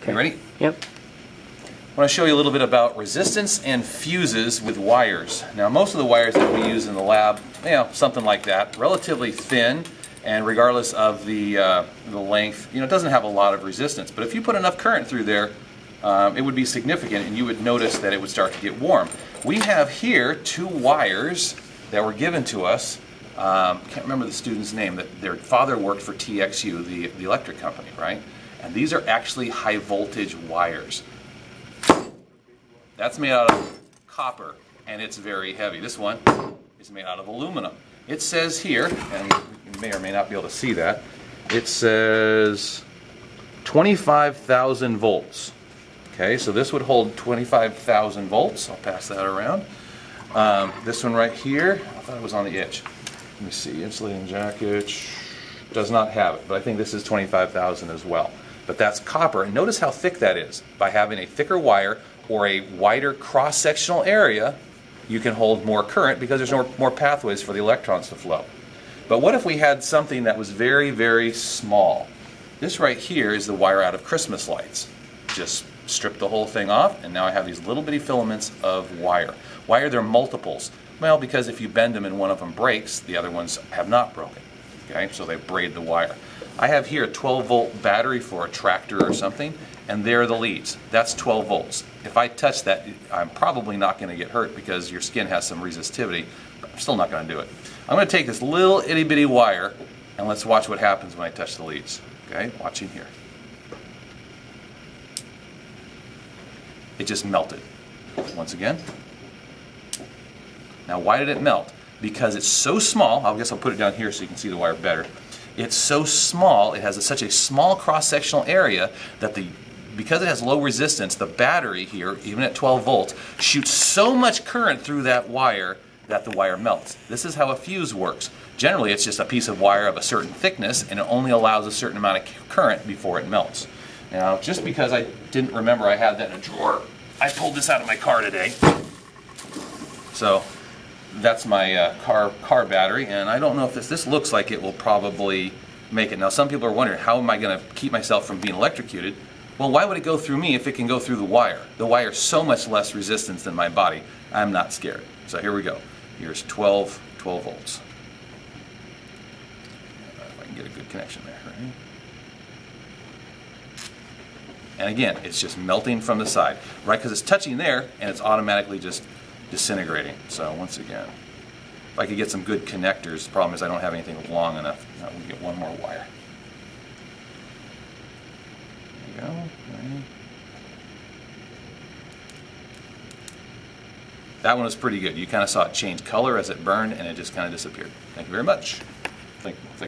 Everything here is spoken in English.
Okay. You ready? Yep. I want to show you a little bit about resistance and fuses with wires. Now, most of the wires that we use in the lab, you know, something like that, relatively thin, and regardless of the length, you know, it doesn't have a lot of resistance. But if you put enough current through there, it would be significant, and you would notice that it would start to get warm. We have here 2 wires that were given to us. Can't remember the student's name. That their father worked for TXU, the electric company, right? And these are actually high voltage wires. That's made out of copper, and it's very heavy. This one is made out of aluminum. It says here, and you may or may not be able to see that, it says 25,000 volts. Okay, so this would hold 25,000 volts. I'll pass that around. This one right here, I thought it was on the edge. Let me see, insulating jacket, does not have it, but I think this is 25,000 as well. But that's copper, and notice how thick that is. By having a thicker wire or a wider cross-sectional area, you can hold more current because there's more pathways for the electrons to flow. But what if we had something that was very, very small? This right here is the wire out of Christmas lights. Just strip the whole thing off, and now I have these little bitty filaments of wire. Why are there multiples? Well, because if you bend them and one of them breaks, the other ones have not broken. Okay, so they braid the wire. I have here a 12-volt battery for a tractor or something, and there are the leads. That's 12 volts. If I touch that, I'm probably not going to get hurt because your skin has some resistivity, but I'm still not going to do it. I'm going to take this little itty-bitty wire, and let's watch what happens when I touch the leads. Okay, watching here. It just melted. Once again. Now, why did it melt? Because it's so small. I guess I'll put it down here so you can see the wire better. It's so small, it has such a small cross-sectional area that because it has low resistance, the battery here, even at 12 volts, shoots so much current through that wire that the wire melts. This is how a fuse works. Generally, it's just a piece of wire of a certain thickness, and it only allows a certain amount of current before it melts. Now, just because I didn't remember I had that in a drawer, I pulled this out of my car today. So that's my car battery, and I don't know if this looks like it will probably make it. Now, some people are wondering, how am I going to keep myself from being electrocuted? Well, why would it go through me if it can go through the wire? The wire is so much less resistance than my body. I'm not scared. So here we go. Here's 12 volts. If I can get a good connection there, right? And again, it's just melting from the side, right? Because it's touching there, and it's automatically just disintegrating. So once again, if I could get some good connectors, the problem is I don't have anything long enough. Now we'll get one more wire. There you go. Right. That one was pretty good. You kind of saw it change color as it burned, and it just kind of disappeared. Thank you very much. Thank you.